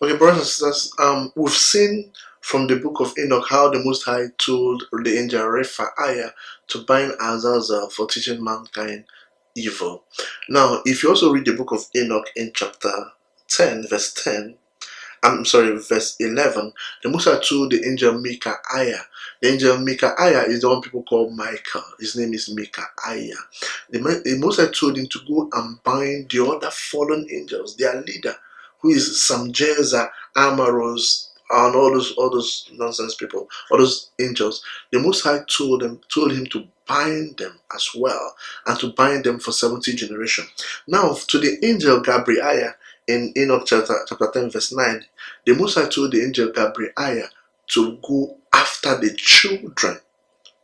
Okay, brothers and sisters, we've seen from the book of Enoch how the Most High told the angel Raphael to bind Azazel for teaching mankind evil. Now, if you also read the book of Enoch in chapter 10, verse 10, I'm sorry, verse 11, the Most High told the angel Micaiah. The angel Micaiah is the one people call Michael. His name is Micaiah. The Most High told him to go and bind the other fallen angels, their leader, who is Samjeza, Amaros, and all those nonsense people, all those angels. The Most High told him to bind them as well, and to bind them for 70 generations. Now, to the angel Gabriel in Enoch chapter 10, verse 9, the Most High told the angel Gabriel to go after the children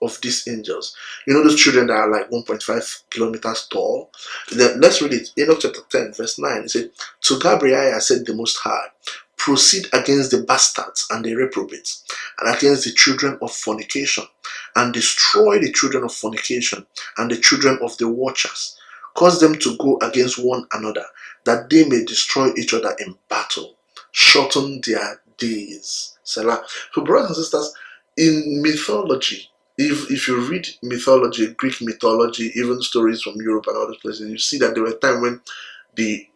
of these angels. You know those children that are like 1.5 kilometers tall? Then let's read it. Enoch chapter 10, verse 9. It said, to Gabriel said the Most High, proceed against the bastards and the reprobates, and against the children of fornication, and destroy the children of fornication, and the children of the watchers. Cause them to go against one another, that they may destroy each other in battle. Shorten their days. Selah. So, brothers and sisters, in mythology, if you read mythology, Greek mythology, even stories from Europe and other places, you see that there were times when the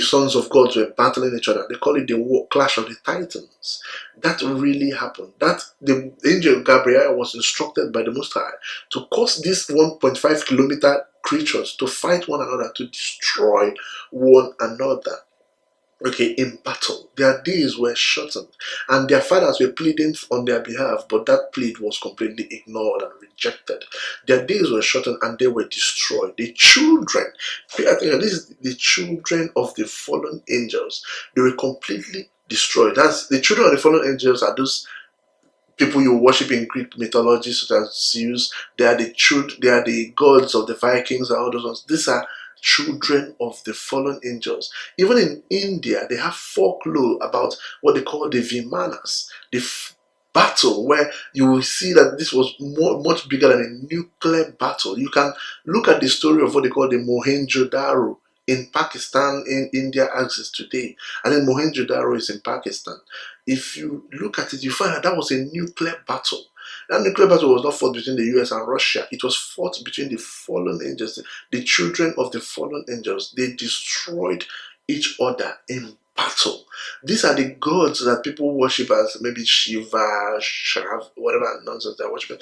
sons of gods were battling each other. They call it the war, clash of the titans. That really happened. That the angel Gabriel was instructed by the Most High to cause these 1.5 kilometer creatures to fight one another, to destroy one another. Okay, in battle. Their days were shortened, and their fathers were pleading on their behalf, but that plead was completely ignored and rejected. Their days were shortened and they were destroyed. The children, pay attention, this is the children of the fallen angels. They were completely destroyed. That's the children of the fallen angels are those people you worship in Greek mythology, such as Zeus. They are the gods of the Vikings and all those ones. These are children of the fallen angels. Even in India, they have folklore about what they call the Vimanas, the battle where you will see that this was much bigger than a nuclear battle. You can look at the story of what they call the Mohenjo-daro in Pakistan, in India as today, and then Mohenjo-daro is in Pakistan. If you look at it, you find that was a nuclear battle. That nuclear battle was not fought between the US and Russia. It was fought between the fallen angels, the children of the fallen angels. They destroyed each other in battle. These are the gods that people worship as maybe Shiva, Shav, whatever nonsense they're worshiping.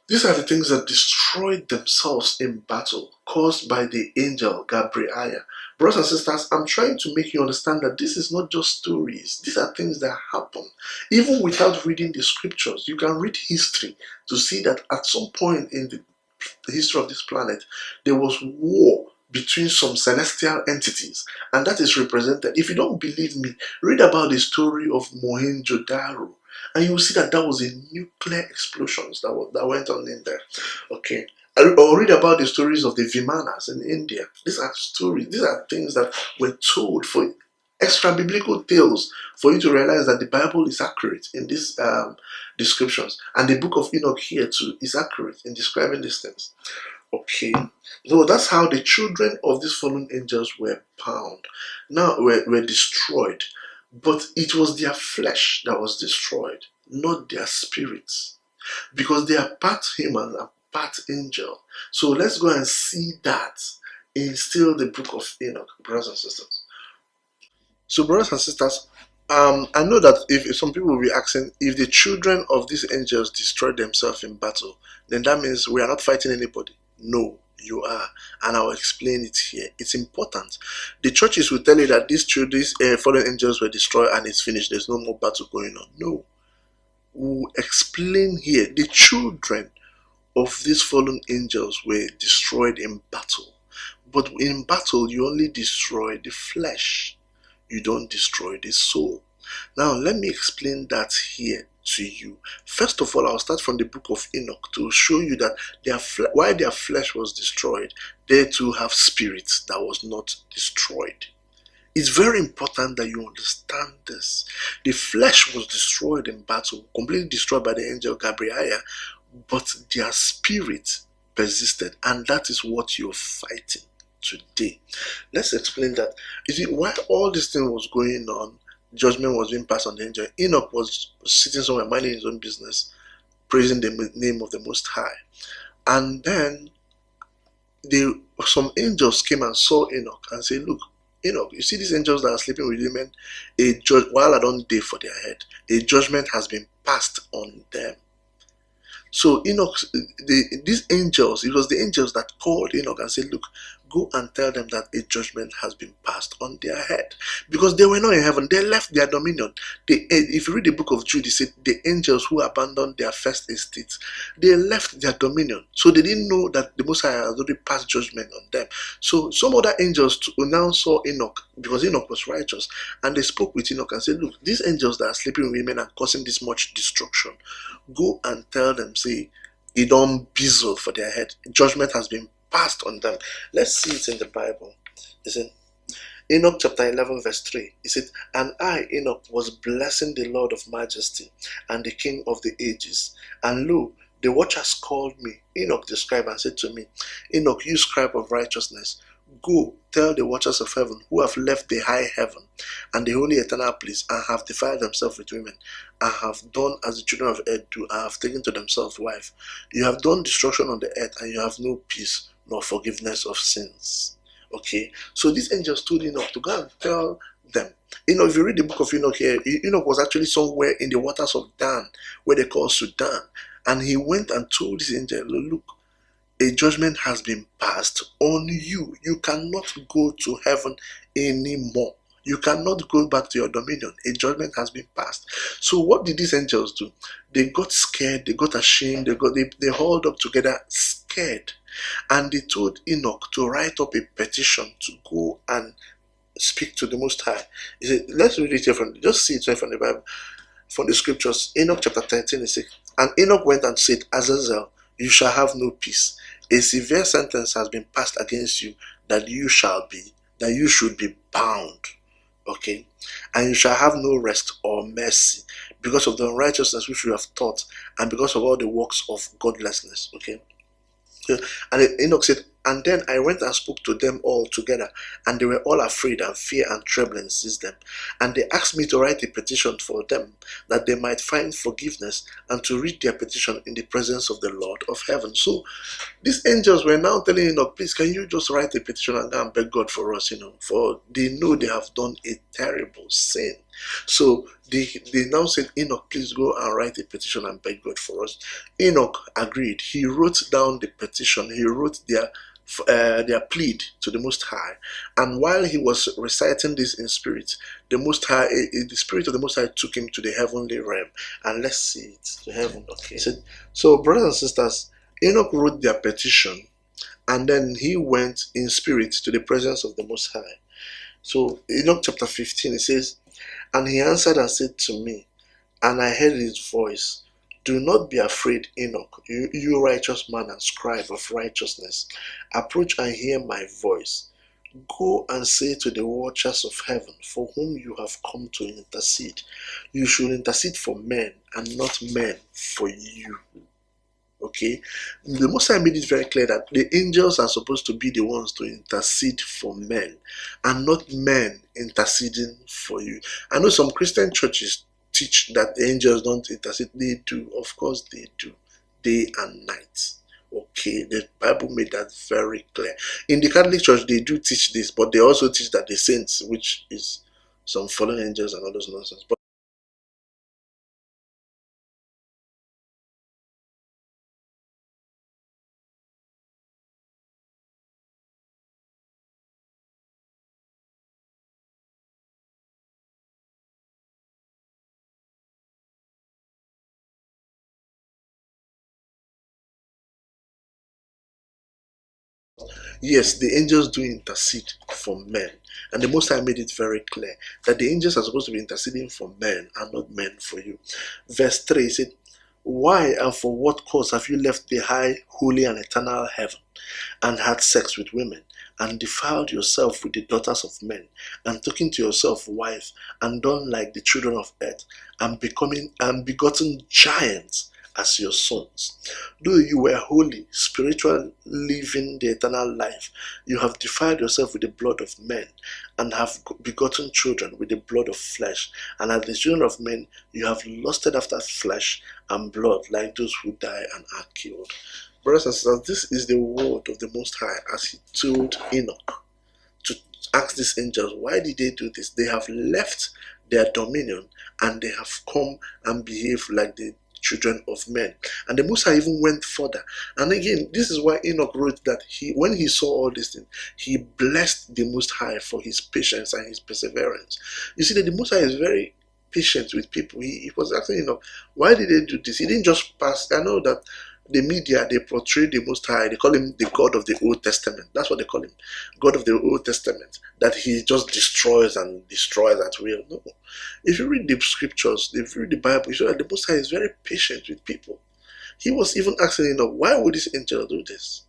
These are the things that destroyed themselves in battle, caused by the angel Gabriel. Brothers and sisters, I'm trying to make you understand that this is not just stories. These are things that happen. Even without reading the scriptures, you can read history to see that at some point in the history of this planet, there was war between some celestial entities, and that is represented. If you don't believe me, read about the story of Mohenjo-daro, and you will see that that was a nuclear explosions that went on in there. Okay. Or read about the stories of the Vimanas in India. These are stories, these are things that were told for extra biblical tales for you to realize that the Bible is accurate in these descriptions. And the book of Enoch here too is accurate in describing these things. Okay. So that's how the children of these fallen angels were bound. Now were destroyed. But it was their flesh that was destroyed, not their spirits. Because they are part human and part angel. So let's go and see that in still the book of Enoch, brothers and sisters. So, brothers and sisters, I know that if some people will be asking, if the children of these angels destroy themselves in battle, then that means we are not fighting anybody. No, you are, and I'll explain it here. It's important. The churches will tell you that these fallen angels were destroyed and it's finished. There's no more battle going on. No, we'll explain here. The children of these fallen angels were destroyed in battle, but in battle you only destroy the flesh. You don't destroy the soul. Now, let me explain that here to you. First of all, I'll start from the book of Enoch to show you that why their flesh was destroyed, they too have spirits that was not destroyed. It's very important that you understand this. The flesh was destroyed in battle, completely destroyed by the angel Gabriel, but their spirit persisted, and that is what you're fighting today. Let's explain that. You see, while all this thing was going on, judgment was being passed on the angel, Enoch was sitting somewhere minding his own business, praising the name of the Most High. And then some angels came and saw Enoch and said, look, Enoch, you see these angels that are sleeping with women, while I don't day for their head, a judgment has been passed on them. So Enoch, these angels, it was the angels that called Enoch and said, look, go and tell them that a judgment has been passed on their head. Because they were not in heaven. They left their dominion. If you read the book of Jude, it said the angels who abandoned their first estate, they left their dominion. So they didn't know that the Most High had already passed judgment on them. So some other angels now saw Enoch, because Enoch was righteous, and they spoke with Enoch and said, look, these angels that are sleeping with women and causing this much destruction, go and tell them, say, it don't bizzle for their head. Judgment has been passed on them. Let's see it in the Bible. It said, Enoch chapter 11 verse 3. It said, and I, Enoch, was blessing the Lord of majesty and the King of the ages. And lo, the watchers called me, Enoch the scribe, and said to me, Enoch, you scribe of righteousness, go tell the watchers of heaven who have left the high heaven and the holy eternal place, and have defiled themselves with women, and have done as the children of earth do, and have taken to themselves wife. You have done destruction on the earth, and you have no peace nor forgiveness of sins. Okay, so these angels told Enoch to go and tell them. If you read the book of Enoch here, Enoch was actually somewhere in the waters of Dan, where they call Sudan, and he went and told this angel, look, a judgment has been passed on you. You cannot go to heaven anymore. You cannot go back to your dominion. A judgment has been passed. So what did these angels do? They got scared, they got ashamed, they hauled up together scared. And they told Enoch to write up a petition to go and speak to the Most High. He said, let's read it here just see it right from the Bible, from the scriptures. Enoch chapter 13 is 6. And Enoch went and said, Azazel, you shall have no peace. A severe sentence has been passed against you, that you should be bound. Okay, and you shall have no rest or mercy, because of the unrighteousness which you have taught, and because of all the works of godlessness. Okay. And Enoch said, and then I went and spoke to them all together, and they were all afraid, and fear and trembling seized them. And they asked me to write a petition for them, that they might find forgiveness, and to read their petition in the presence of the Lord of heaven. So these angels were now telling Enoch, please, can you just write a petition and go and beg God for us, for they know they have done a terrible sin. So they now said, Enoch, please go and write a petition and beg God for us. Enoch agreed. He wrote down the petition. He wrote their plead to the Most High. And while he was reciting this in spirit, the Spirit of the Most High took him to the heavenly realm. And let's see it, to heaven. Okay. So brothers and sisters, Enoch wrote their petition, and then he went in spirit to the presence of the Most High. So Enoch chapter 15, it says, and he answered and said to me, and I heard his voice, do not be afraid, Enoch, you righteous man and scribe of righteousness. Approach and hear my voice. Go and say to the watchers of heaven, for whom you have come to intercede. You should intercede for men, and not men for you. Okay, the Most High made it very clear that the angels are supposed to be the ones to intercede for men, and not men interceding for you. I know some Christian churches teach that the angels don't intercede. They do, of course they do, day and night. Okay, the Bible made that very clear. In the Catholic Church, they do teach this, but they also teach that the saints, which is some fallen angels and all those nonsense. But yes, the angels do intercede for men. And the Most High made it very clear that the angels are supposed to be interceding for men and not men for you. Verse 3 said, why and for what cause have you left the high, holy, and eternal heaven, and had sex with women, and defiled yourself with the daughters of men, and taken to yourself wife, and done like the children of earth, and begotten giants, as your sons. Though you were holy, spiritual, living the eternal life, you have defiled yourself with the blood of men, and have begotten children with the blood of flesh. And as the children of men, you have lusted after flesh and blood, like those who die and are killed. Brothers and sisters, this is the word of the Most High as he told Enoch to ask these angels, why did they do this? They have left their dominion and they have come and behaved like the children of men. And the Most High even went further. And again, this is why Enoch wrote that when he saw all these things, he blessed the Most High for his patience and his perseverance. You see that the Most High is very patient with people. He was asking Enoch, why did they do this? He didn't just pass. I know that the media, they portray the Most High, they call him the God of the Old Testament. That's what they call him, God of the Old Testament, that he just destroys and destroys at will. No. If you read the scriptures, if you read the Bible, you show that the Most High is very patient with people. He was even asking, why would this angel do this?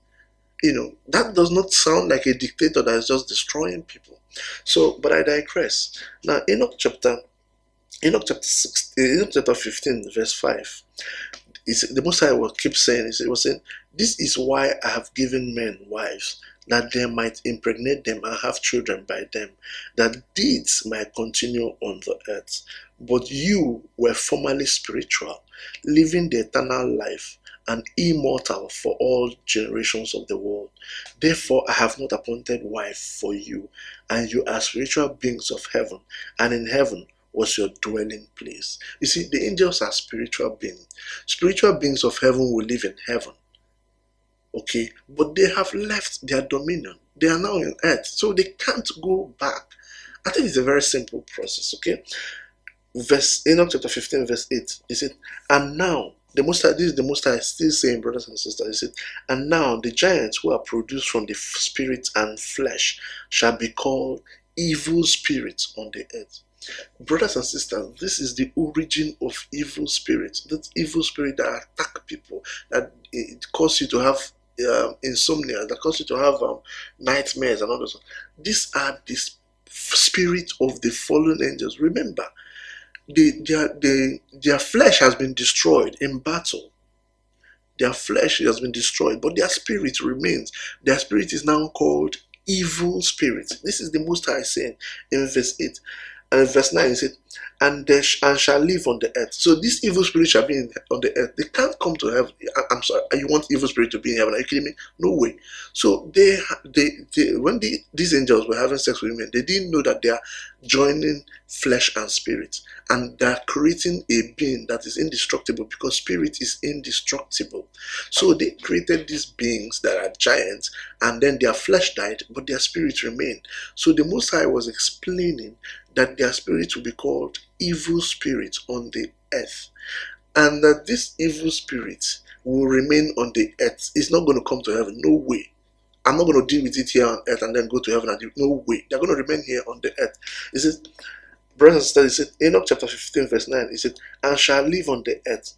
That does not sound like a dictator that is just destroying people. So, but I digress. Now, Enoch chapter 15, verse 5. The Most High will keep saying, he was saying, this is why I have given men wives, that they might impregnate them and have children by them, that deeds might continue on the earth. But you were formerly spiritual, living the eternal life, and immortal for all generations of the world. Therefore I have not appointed wife for you, and you are spiritual beings of heaven, and in heaven was your dwelling place. You see, the angels are spiritual beings. Spiritual beings of heaven will live in heaven. Okay, but they have left their dominion. They are now on earth, so they can't go back. I think it's a very simple process. Okay, Enoch chapter 15, verse 8. He said, and now the Most High, this is the Most High still saying, brothers and sisters, he said, and now the giants who are produced from the spirit and flesh shall be called evil spirits on the earth. Brothers and sisters, this is the origin of evil spirits. That evil spirit that attack people, that it causes you to have insomnia, that causes you to have nightmares and all those. These are the spirit of the fallen angels. Remember, their flesh has been destroyed in battle. Their flesh has been destroyed, but their spirit remains. Their spirit is now called evil spirit. This is the Most High saying in verse 8. And verse 9 it said, and shall live on the earth. So this evil spirit shall be on the earth. They can't come to heaven. I'm sorry, you want evil spirit to be in heaven? Are you kidding me? No way. So when these angels were having sex with women, they didn't know that they are joining flesh and spirit, and they are creating a being that is indestructible, because spirit is indestructible. So they created these beings that are giants, and then their flesh died, but their spirit remained. So the Most High was explaining that their spirit will be called evil spirits on the earth, and that this evil spirit will remain on the earth. It's not going to come to heaven. No way. I'm not going to deal with it here on earth and then go to heaven and do. No way. They're going to remain here on the earth. It says, brothers and sisters, it said, Enoch chapter 15, verse 9, it said, and shall live on the earth.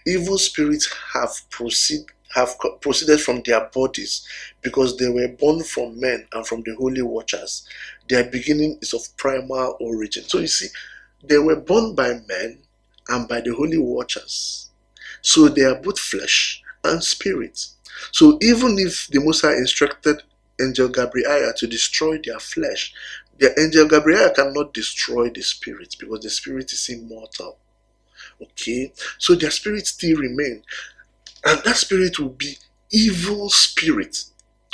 Evil spirits have proceeded from their bodies, because they were born from men and from the holy watchers. Their beginning is of primal origin. So you see, they were born by men and by the holy watchers. So they are both flesh and spirit. So even if the Most High instructed Angel Gabriel to destroy their flesh, the Angel Gabriel cannot destroy the spirit, because the spirit is immortal. Okay, so their spirit still remain, and that spirit will be evil spirit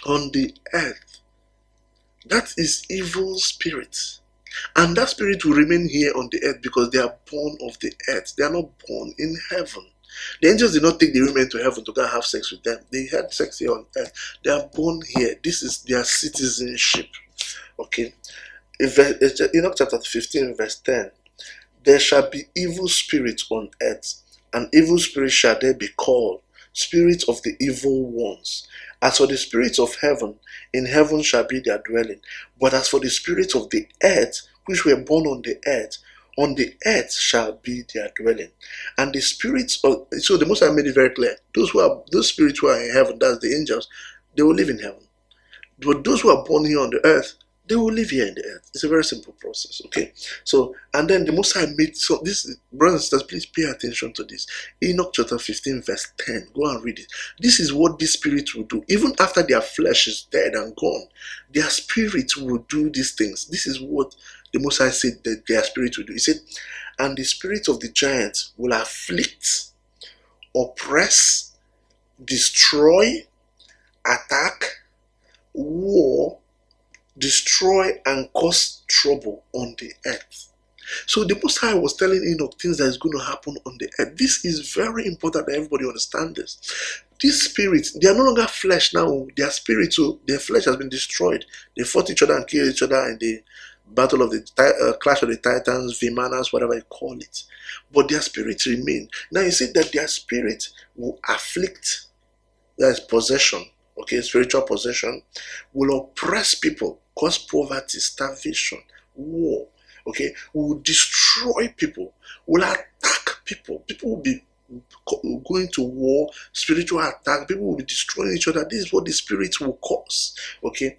on the earth. That is evil spirit, and that spirit will remain here on the earth, because they are born of the earth. They are not born in heaven. The angels did not take the women to heaven to go and have sex with them. They had sex here on earth. They are born here. This is their citizenship. Okay, Enoch chapter 15, verse 10. There shall be evil spirits on earth, and evil spirits shall there be called, spirits of the evil ones. As for the spirits of heaven, in heaven shall be their dwelling. But as for the spirits of the earth, which were born on the earth shall be their dwelling. And the spirits of, so the Most High made it very clear, those spirits who are in heaven, that's the angels, they will live in heaven. But those who are born here on the earth, They will live here in the earth. It's a very simple process, okay? So, and then the Most High made, so this, brothers and sisters, please pay attention to this. Enoch chapter 15, verse 10. Go and read it. This is what this spirit will do. Even after their flesh is dead and gone, their spirit will do these things. This is what the Most High said that their spirit will do. He said, and the spirit of the giants will afflict, oppress, destroy, attack, war, destroy, and cause trouble on the earth. So the Most High was telling Enoch things that is going to happen on the earth. This is very important that everybody understand this. These spirits, they are no longer flesh now. Their spirit, so their flesh has been destroyed. They fought each other and killed each other in the battle of the clash of the titans, Vimanas, whatever you call it. But their spirits remain. Now you see that their spirit will afflict, that is possession, okay, spiritual possession, will oppress people, cause poverty, starvation, war, okay, will destroy people, will attack people. People will be going to war, spiritual attack, people will be destroying each other. This is what the spirit will cause, okay,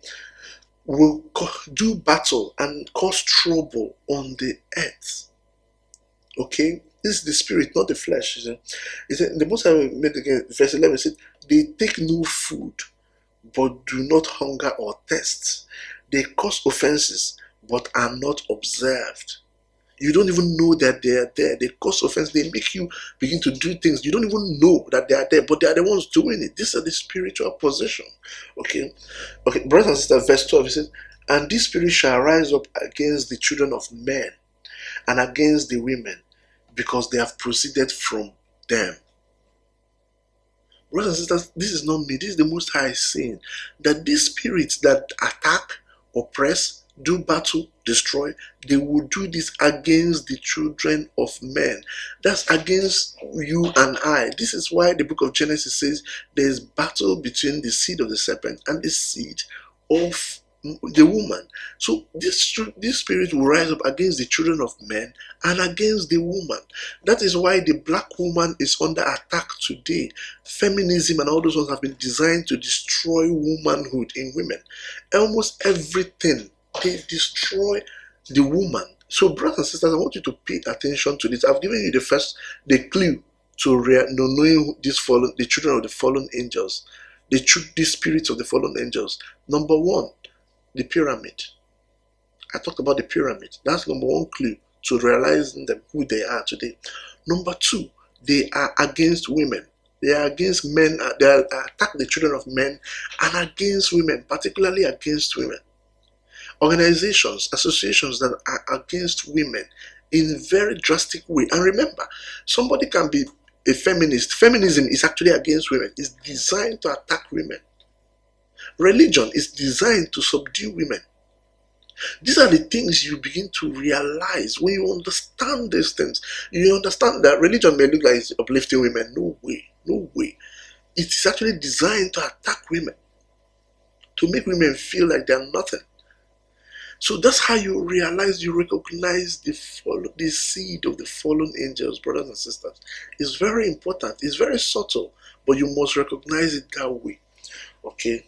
will do battle and cause trouble on the earth, okay. This is the spirit, not the flesh. He said, the Most High made again, verse 11 said, they take no food, but do not hunger or thirst. They cause offenses, but are not observed. You don't even know that they are there. They cause offense. They make you begin to do things. You don't even know that they are there, but they are the ones doing it. These are the spiritual possession. Okay. Okay, brothers and sisters, verse 12, he says, and this spirit shall rise up against the children of men and against the women, because they have proceeded from them. Brothers and sisters, this is not me. This is the Most High saying that these spirits that attack, oppress, do battle, destroy, they will do this against the children of men. That's against you and I. This is why the book of Genesis says there is battle between the seed of the serpent and the seed of the woman. So this spirit will rise up against the children of men and against the woman. That is why the black woman is under attack today. Feminism and all those ones have been designed to destroy womanhood in women. Almost everything, they destroy the woman. So brothers and sisters, I want you to pay attention to this. I've given you the clue to knowing the children of the fallen angels, the spirits of the fallen angels. Number one, the pyramid. I talked about the pyramid. That's number one clue to realizing them, who they are today. Number two, they are against women. They are against men. They attack the children of men and against women, particularly against women. Organizations, associations that are against women in very drastic way. And remember, somebody can be a feminist. Feminism is actually against women. It's designed to attack women. Religion is designed to subdue women. These are the things you begin to realize when you understand these things. You understand that religion may look like it's uplifting women. No way, no way. It is actually designed to attack women, to make women feel like they are nothing. So that's how you realize, you recognize the seed of the fallen angels, brothers and sisters. It's very important. It's very subtle, but you must recognize it that way. Okay.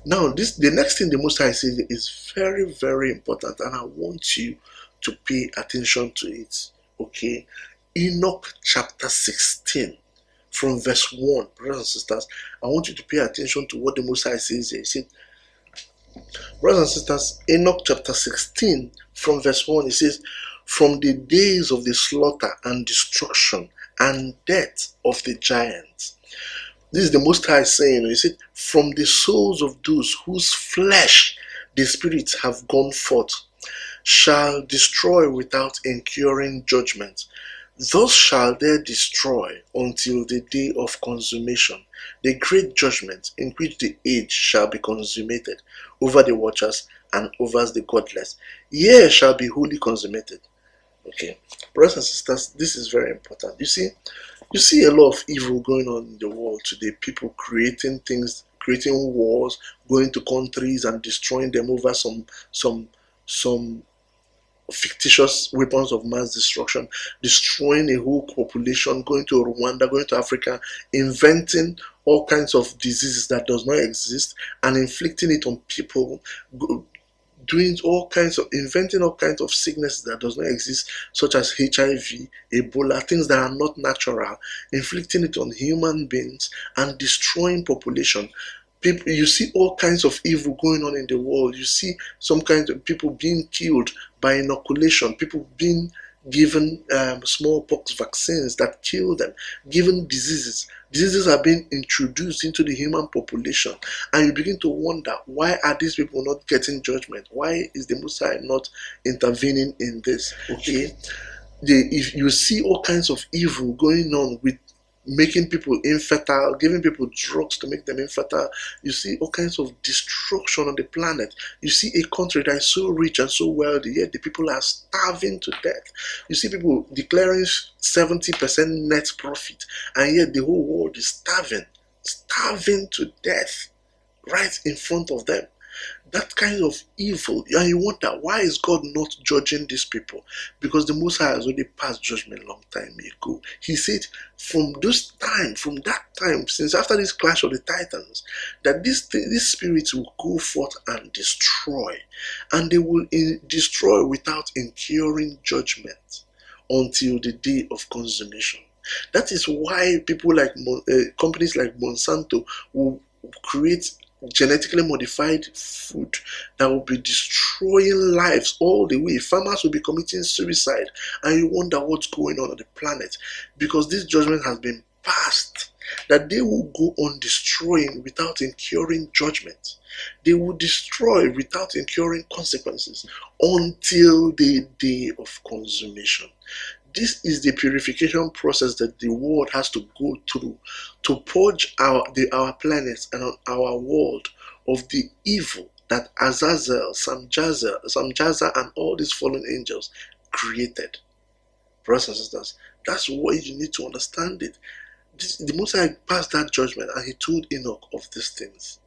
Now, the next thing the Most High says is very, very important, and I want you to pay attention to it. Okay. Enoch chapter 16, from verse 1, brothers and sisters. I want you to pay attention to what the Most High says here. He said, brothers and sisters, Enoch chapter 16, from verse 1, it says, from the days of the slaughter and destruction and death of the giants. This is the Most High saying, he said, from the souls of those whose flesh the spirits have gone forth, shall destroy without incurring judgment. Thus shall they destroy until the day of consummation, the great judgment in which the age shall be consummated over the watchers and over the godless. Yea, shall be wholly consummated. Okay, brothers and sisters, this is very important. You see a lot of evil going on in the world today. People creating things, creating wars, going to countries and destroying them over some fictitious weapons of mass destruction, destroying a whole population, going to Rwanda, going to Africa, inventing all kinds of diseases that does not exist and inflicting it on people, doing all kinds of, inventing all kinds of sicknesses that does not exist, such as HIV, Ebola, things that are not natural, inflicting it on human beings and destroying population. People, you see all kinds of evil going on in the world. You see some kinds of people being killed by inoculation, people being given smallpox vaccines that kill them, given diseases. Diseases are being introduced into the human population, and you begin to wonder, why are these people not getting judgment? Why is the Messiah not intervening in this? Okay, if you see all kinds of evil going on with making people infertile, giving people drugs to make them infertile. You see all kinds of destruction on the planet. You see a country that is so rich and so wealthy, yet the people are starving to death. You see people declaring 70% net profit, and yet the whole world is starving to death right in front of them. That kind of evil, and you wonder, why is God not judging these people? Because the Most High has already passed judgment long time ago. He said from that time, since after this clash of the titans, that these spirits will go forth and destroy, and they will destroy without incurring judgment until the day of consummation. That is why people like companies like Monsanto will create genetically modified food that will be destroying lives all the way. Farmers will be committing suicide, and you wonder what's going on the planet, because this judgment has been passed, that they will go on destroying without incurring judgment. They will destroy without incurring consequences until the day of consummation. This is the purification process that the world has to go through to purge our planet and our world of the evil that Azazel, Samjaza, and all these fallen angels created. Brothers and sisters, that's what you need to understand it. The Most High passed that judgment, and he told Enoch of these things.